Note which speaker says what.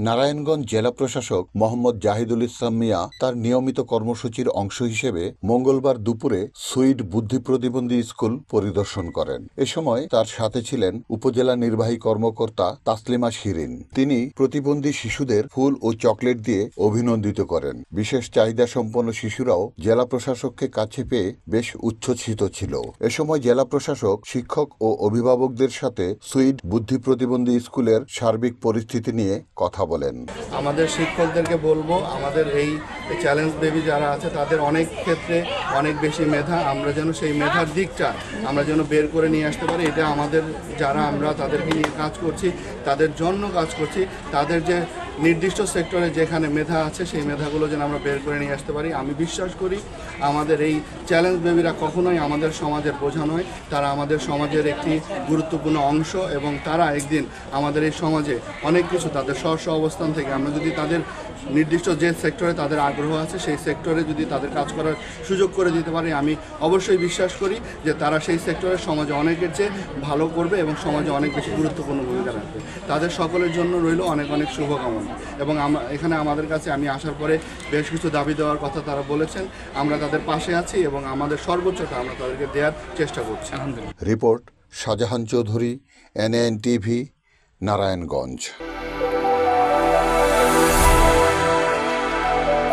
Speaker 1: নারায়ণগঞ্জ জেলা প্রশাসক মোহাম্মদ জাহিদুল ইসলাম মিয়া তার নিয়মিত কর্মসূচির অংশ হিসেবে মঙ্গলবার দুপুরে সুইড বুদ্ধি প্রতিবন্ধী স্কুল পরিদর্শন করেন। এ সময় তার সাথে ছিলেন উপজেলা নির্বাহী কর্মকর্তা তাসলিমা শিরিন। তিনি প্রতিবন্ধী শিশুদের ফুল ও চকলেট দিয়ে অভিনন্দিত করেন। বিশেষ চাহিদা সম্পন্ন শিশুরাও জেলা প্রশাসককে কাছে পেয়ে বেশ উচ্ছ্বসিত ছিল। এ সময় জেলা প্রশাসক শিক্ষক ও অভিভাবকদের সাথে সুইড বুদ্ধি প্রতিবন্ধী স্কুলের সার্বিক পরিস্থিতি নিয়ে কথা বলেন।
Speaker 2: আমাদের শিক্ষকদেরকে বলবো, আমাদের এই চ্যালেঞ্জ বেবি যারা আছে তাদের অনেক ক্ষেত্রে অনেক বেশি মেধা, আমরা যেন সেই মেধার দিকটা আমরা যেন বের করে নিয়ে আসতে পারি। এটা আমাদের যারা আমরা তাদেরকে নিয়ে কাজ করছি, তাদের জন্য কাজ করছি, তাদের যে নির্দিষ্ট সেক্টরে যেখানে মেধা আছে সেই মেধাগুলো যেন আমরা বের করে নিয়ে আসতে পারি। আমি বিশ্বাস করি আমাদের এই চ্যালেঞ্জ বেবিরা কখনোই আমাদের সমাজের বোঝা নয়, তারা আমাদের সমাজের একটি গুরুত্বপূর্ণ অংশ এবং তারা একদিন আমাদের এই সমাজে অনেক কিছু তাদের স্ব অবস্থান থেকে আমরা যদি তাদের নির্দিষ্ট যে সেক্টরে তাদের আগ্রহ আছে সেই সেক্টরে যদি তাদের কাজ করার সুযোগ করে দিতে পারি, আমি অবশ্যই বিশ্বাস করি যে তারা সেই সেক্টরে সমাজে অনেকের চেয়ে ভালো করবে এবং সমাজে অনেক বেশি গুরুত্বপূর্ণ ভূমিকা রাখবে। তাদের সকলের জন্য রইল অনেক অনেক শুভকামনা। এবং এখানে আমাদের কাছে আমি আসার পরে বেশ কিছু দাবি দেওয়ার কথা তারা বলেছেন, আমরা তাদের পাশে আছি এবং আমাদের সর্বোচ্চটা আমরা তাদেরকে দেওয়ার চেষ্টা করছি।
Speaker 1: Report Shahjahan Chowdhury, NAN TV, Narayanganj.